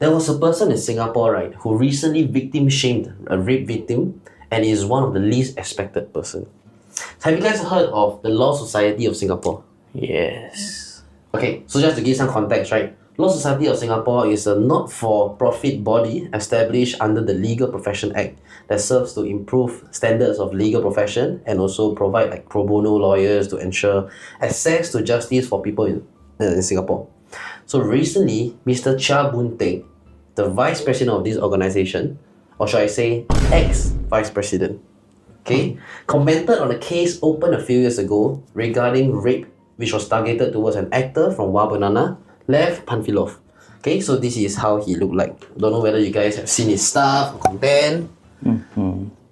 There was a person in Singapore, right, who recently victim shamed a rape victim and is one of the least expected person. Have you guys heard of the Law Society of Singapore? Yes. Okay, so just to give some context, right? Law Society of Singapore is a not-for-profit body established under the Legal Profession Act that serves to improve standards of legal profession and also provide like pro bono lawyers to ensure access to justice for people in Singapore. So recently, Mr. Chia Boon, the vice president of this organization, or should I say ex-vice president, okay, commented on a case opened a few years ago regarding rape which was targeted towards an actor from Wild Banana, Leath McInt. Okay, so this is how he looked like. Don't know whether you guys have seen his stuff, content.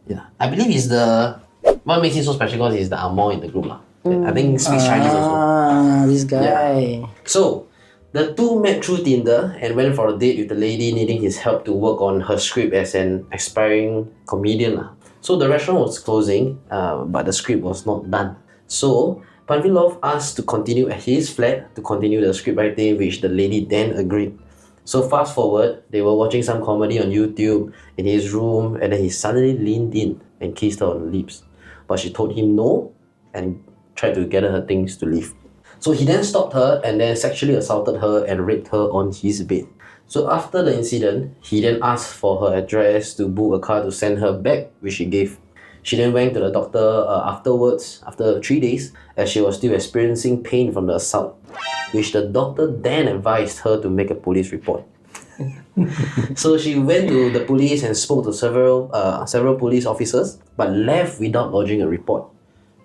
Yeah, I believe he's what makes him so special because he's the Amor in the group. I think he speaks Chinese also. This guy. Yeah. So, the two met through Tinder and went for a date with the lady needing his help to work on her script as an aspiring comedian. So the restaurant was closing, but the script was not done. So Panvilov asked to continue at his flat to continue the script writing, which the lady then agreed. So fast forward, they were watching some comedy on YouTube in his room, and then he suddenly leaned in and kissed her on the lips. But she told him no and tried to gather her things to leave. So he then stopped her and then sexually assaulted her and raped her on his bed. So after the incident, he then asked for her address to book a car to send her back, which she gave. She then went to the doctor afterwards, after 3 days, as she was still experiencing pain from the assault, which the doctor then advised her to make a police report. So she went to the police and spoke to several police officers, but left without lodging a report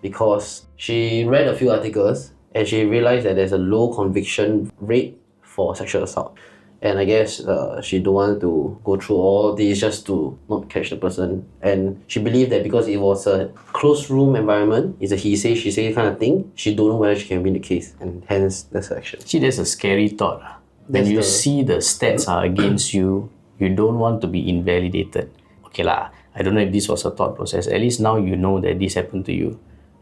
because she read a few articles and she realized that there's a low conviction rate for sexual assault. And I guess she don't want to go through all this just to not catch the person. And she believed that because it was a closed room environment, it's a he say, she say kind of thing, she don't know whether she can win the case. And hence, that's her action. See, that's a scary thought. When you see the stats are against you, you don't want to be invalidated. Okay lah, I don't know if this was a thought process. At least now you know that this happened to you.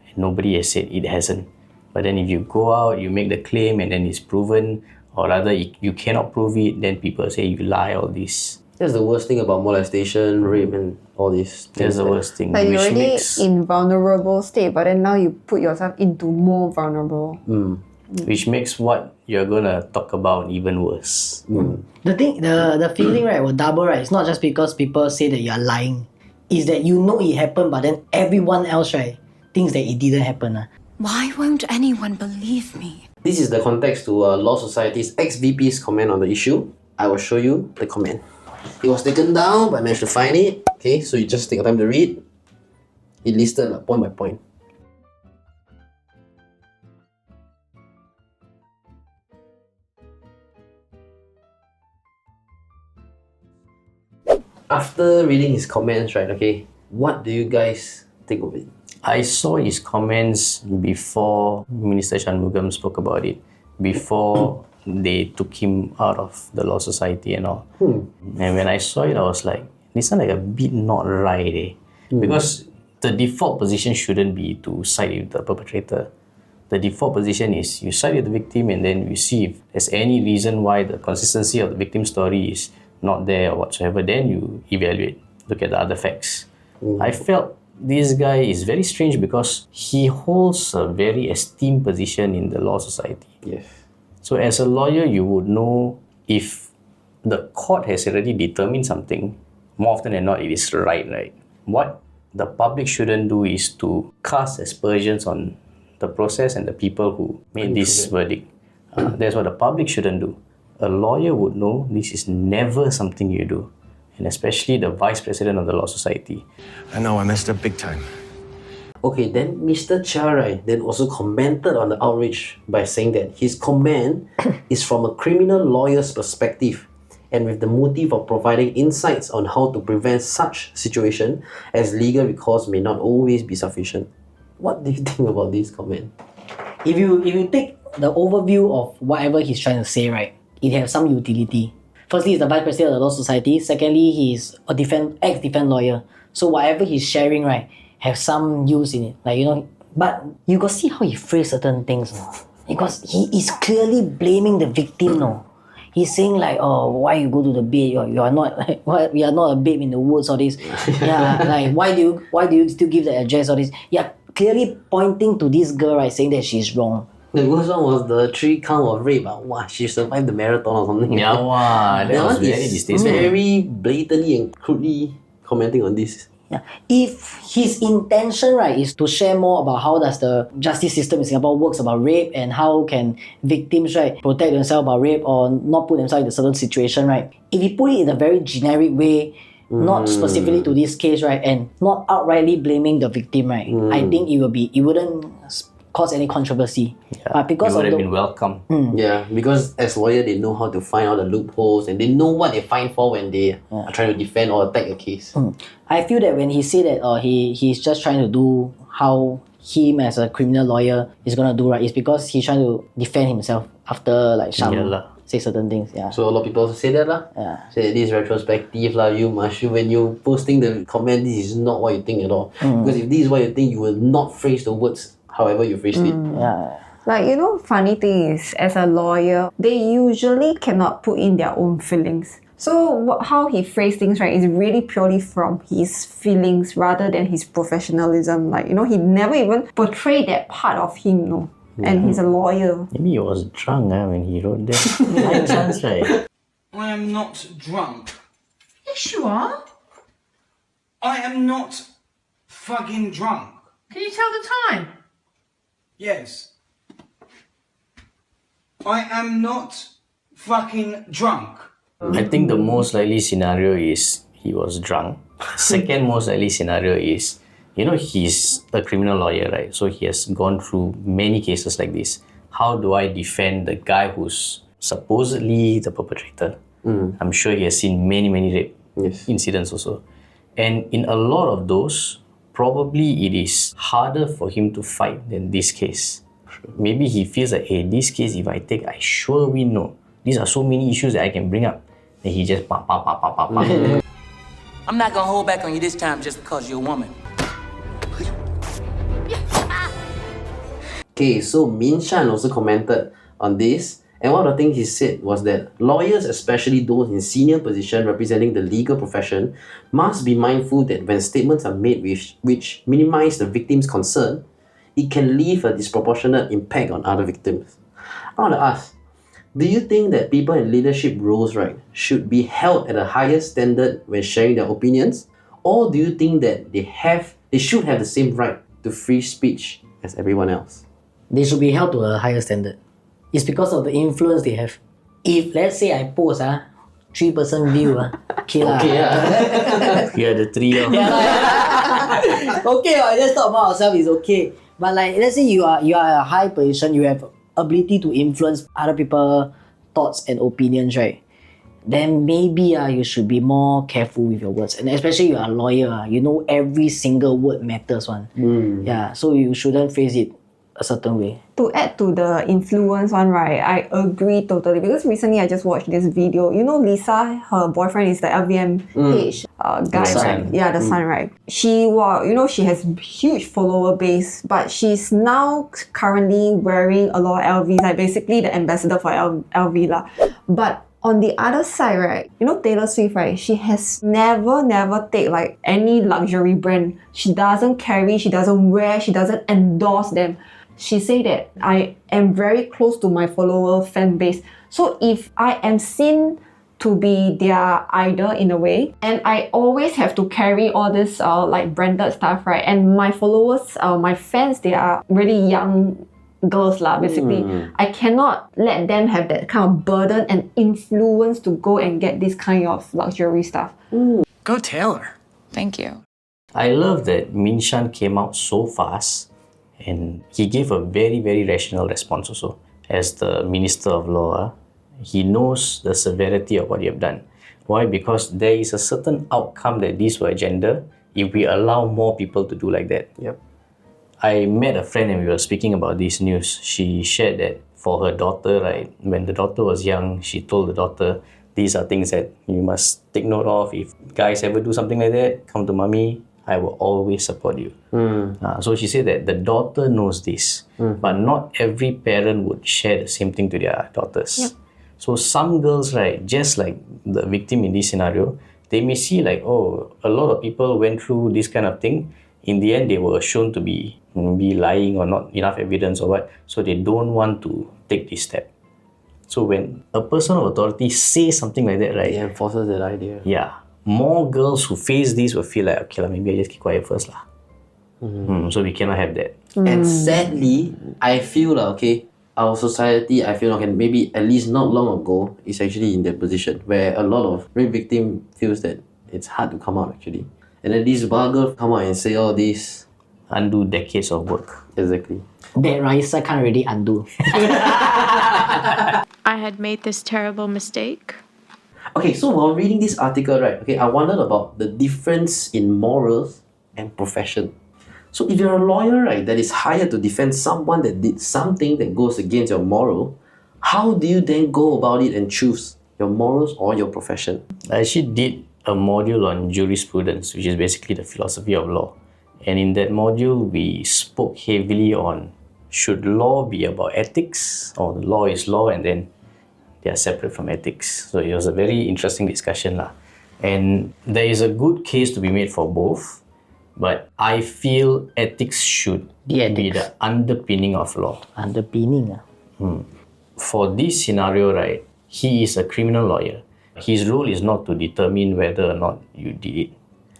And nobody has said it hasn't. But then if you go out, you make the claim and then it's proven, or rather you cannot prove it, then people say you lie, all this. That's the worst thing about molestation, rape and all this. That's the worst thing. Like you're already in vulnerable state, but then now you put yourself into more vulnerable. Which makes what you're gonna talk about even worse. The thing, the feeling, right, will double, right? It's not just because people say that you're lying. It's that you know it happened, but then everyone else, right, thinks that it didn't happen. Why won't anyone believe me? This is the context to Law Society's ex-VP's comment on the issue. I will show you the comment. It was taken down, but I managed to find it. Okay, so you just take your time to read. It listed point by point. After reading his comments, right, okay, what do you guys think of it? I saw his comments before Minister Shanmugam spoke about it, before they took him out of the Law Society and all. And when I saw it, I was like, this sounds like a bit not right. Because the default position shouldn't be to side with the perpetrator. The default position is you side with the victim and then you see if there's any reason why the consistency of the victim's story is not there or whatsoever, then you evaluate, look at the other facts. I felt this guy is very strange because he holds a very esteemed position in the Law Society. Yes. So as a lawyer, you would know if the court has already determined something, more often than not, it is right? What the public shouldn't do is to cast aspersions on the process and the people who made this verdict. That's what the public shouldn't do. A lawyer would know this is never something you do. And especially the vice president of the Law Society. I know, I messed up big time. Okay, then Mr. Chia, right, then also commented on the outrage by saying that his comment is from a criminal lawyer's perspective and with the motive of providing insights on how to prevent such situation as legal recourse may not always be sufficient. What do you think about this comment? If you take the overview of whatever he's trying to say, right, it has some utility. Firstly, he's the vice president of the Law Society. Secondly, he's a ex-defense lawyer. So whatever he's sharing, right, have some use in it. Like, you know, but you got see how he phrase certain things, no? Because he is clearly blaming the victim, no? he's saying like, oh, why you go to the bed? You are not like, what? We are not a babe in the woods or this. Yeah, like why do you still give the address or this? Yeah, clearly pointing to this girl, right, saying that she's wrong. The worst one was the 3 count of rape. Wow, she survived the marathon or something. Yeah, wow, that was one very is distasteful. very blatantly and crudely commenting on this. Yeah. If his intention, right, is to share more about how does the justice system in Singapore works about rape and how can victims, right, protect themselves about rape or not put themselves in a certain situation, right? If he put it in a very generic way, not specifically to this case, right, and not outrightly blaming the victim, right, I think it wouldn't cause any controversy. But because it would of have the been welcome. Yeah, because as lawyer they know how to find all the loopholes and they know what they find for when they are trying to defend or attack a case. I feel that when he said that he's just trying to do how him as a criminal lawyer is gonna do, right, is because he's trying to defend himself after like Sham say certain things. Yeah. So a lot of people say that lah. Yeah. Say this is retrospective lah. When you posting the comment, this is not what you think at all. Because if this is what you think, you will not phrase the words however you phrased it. Yeah. Like, funny thing is, as a lawyer, they usually cannot put in their own feelings. So how he phrased things, right, is really purely from his feelings rather than his professionalism. Like, he never even portrayed that part of him, no. And he's a lawyer. Maybe he was drunk when he wrote that. High chance, right? I am not drunk. Yes, you are. I am not fucking drunk. Can you tell the time? Yes. I am not fucking drunk. I think the most likely scenario is he was drunk. Second most likely scenario is, he's a criminal lawyer, right? So he has gone through many cases like this. How do I defend the guy who's supposedly the perpetrator? I'm sure he has seen many rape incidents also. And in a lot of those, probably it is harder for him to fight than this case. Maybe he feels like, hey, this case, if I take, I sure will know. These are so many issues that I can bring up. And he just I'm not gonna hold back on you this time just because you're a woman. Okay, so Min Shan also commented on this. And one of the things he said was that lawyers, especially those in senior position representing the legal profession, must be mindful that when statements are made which minimize the victim's concern, it can leave a disproportionate impact on other victims. I want to ask, do you think that people in leadership roles, right, should be held at a higher standard when sharing their opinions? Or do you think that they should have the same right to free speech as everyone else? They should be held to a higher standard. It's because of the influence they have. If let's say I post 3-person view, okay lah. Yeah, the three of Okay, let's talk about ourselves, it's okay. But like let's say you are a high position, you have ability to influence other people's thoughts and opinions, right? Then maybe you should be more careful with your words. And especially you are a lawyer, you know every single word matters one. Yeah, so you shouldn't phrase it a certain way. To add to the influence one, right, I agree totally. Because recently I just watched this video. Lisa, her boyfriend is the LVMH guy, right? Yeah, the son, right? She she has huge follower base, but she's now currently wearing a lot of LVs, like basically the ambassador for LV lah. But on the other side, right, Taylor Swift, right, she has never take like any luxury brand. She doesn't carry, she doesn't wear, she doesn't endorse them. She said that I am very close to my follower fan base. So if I am seen to be their idol in a way, and I always have to carry all this like branded stuff, right? And my followers, my fans, they are really young girls lah, basically. I cannot let them have that kind of burden and influence to go and get this kind of luxury stuff. Go Taylor. Thank you. I love that Min Shan came out so fast and he gave a very rational response also. As the Minister of Law, he knows the severity of what you have done. Why? Because there is a certain outcome that this will engender if we allow more people to do like that. Yep. I met a friend and we were speaking about this news. She shared that for her daughter, right, when the daughter was young, she told the daughter, these are things that you must take note of. If guys ever do something like that, come to mommy, I will always support you. So she said that the daughter knows this, but not every parent would share the same thing to their daughters. So some girls, right, just like the victim in this scenario, they may see like, oh, a lot of people went through this kind of thing. In the end, they were shown to be lying or not enough evidence or what. So they don't want to take this step. So when a person of authority says something like that, right? It enforces that idea. Yeah. More girls who face this will feel like, okay, maybe I just keep quiet first. So we cannot have that. And sadly, I feel okay, our society, I feel maybe at least not long ago, is actually in that position where a lot of rape victim feels that it's hard to come out actually. And then these vulgar come out and say all this. Undo decades of work. Exactly. That Raisa can't really undo. I had made this terrible mistake. Okay, so while reading this article, right, I wondered about the difference in morals and profession. So if you're a lawyer, right, that is hired to defend someone that did something that goes against your moral, how do you then go about it and choose your morals or your profession? I actually did a module on jurisprudence, which is basically the philosophy of law. And in that module, we spoke heavily on should law be about ethics or the law is law and then they are separate from ethics. So it was a very interesting discussion. And there is a good case to be made for both. But I feel ethics should be the underpinning of law. Underpinning? For this scenario, right, he is a criminal lawyer. His role is not to determine whether or not you did it.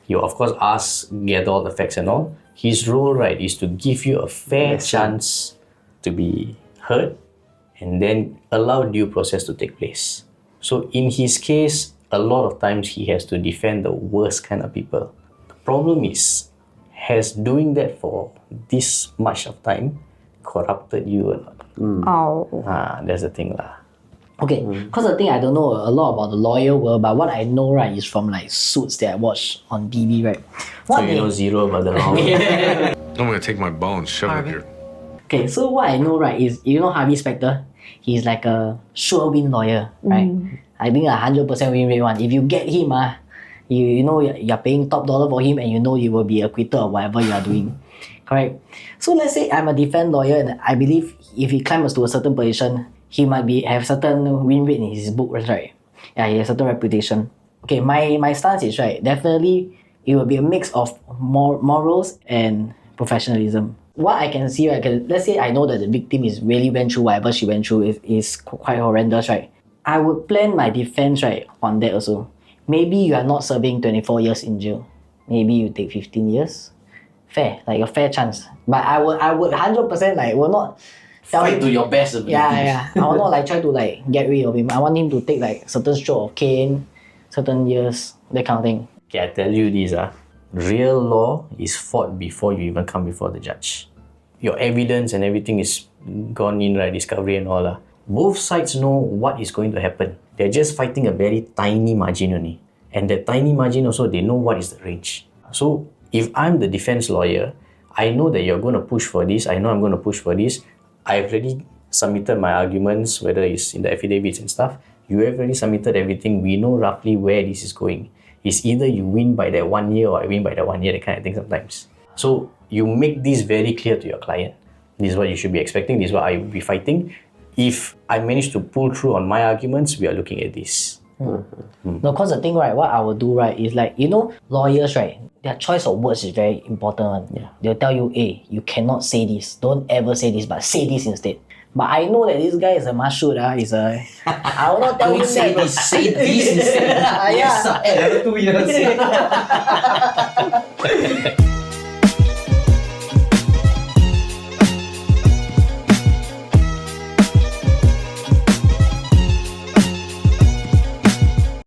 You of course gather all the facts and all. His role, right, is to give you a fair chance to be heard and then allow due process to take place. So in his case, a lot of times he has to defend the worst kind of people. Problem is, has doing that for this much of time corrupted you or not? That's the thing lah. Okay, because the thing I don't know a lot about the lawyer world, but what I know, right, is from like Suits that I watch on BB, right? So you know zero about the law. I'm gonna take my bones, shove it here. Okay, so what I know, right, is you know Harvey Specter? He's like a sure win lawyer, right? I think 100% win rate one. If you get him, you know you're paying top dollar for him and you know you will be acquitted of whatever you are doing. Correct? So let's say I'm a defense lawyer and I believe if he climbs to a certain position, he might have certain win rate in his book, right? Yeah, he has certain reputation. Okay, my stance is right. Definitely, it will be a mix of morals and professionalism. What I can see, right, let's say I know that the victim is really went through whatever she went through is quite horrendous, right? I would plan my defense, right, on that also. Maybe you are not serving 24 years in jail. Maybe you take 15 years. Fair, like a fair chance. But I would 100% like will not fight to your best abilities. Yeah. I will not like try to like get rid of him. I want him to take like certain stroke of cane, certain years, that kind of thing. Okay, I tell you this, real law is fought before you even come before the judge. Your evidence and everything is gone in, right? Discovery and all. Both sides know what is going to happen. They're just fighting a very tiny margin only. And that tiny margin also, they know what is the range. So if I'm the defense lawyer, I know that you're going to push for this. I know I'm going to push for this. I've already submitted my arguments, whether it's in the affidavits and stuff. You have already submitted everything. We know roughly where this is going. It's either you win by that 1 year or I win by that 1 year, that kind of thing sometimes. So you make this very clear to your client. This is what you should be expecting. This is what I will be fighting. If I manage to pull through on my arguments, we are looking at this. No, because the thing, right, what I will do, right, is like, you know, lawyers, right, their choice of words is very important one. Yeah. They'll tell you, hey, you cannot say this. Don't ever say this, but say this instead. But I know that this guy is a mashut, I will not tell him say that. This, say this instead. Yeah. Yes, another 2 years.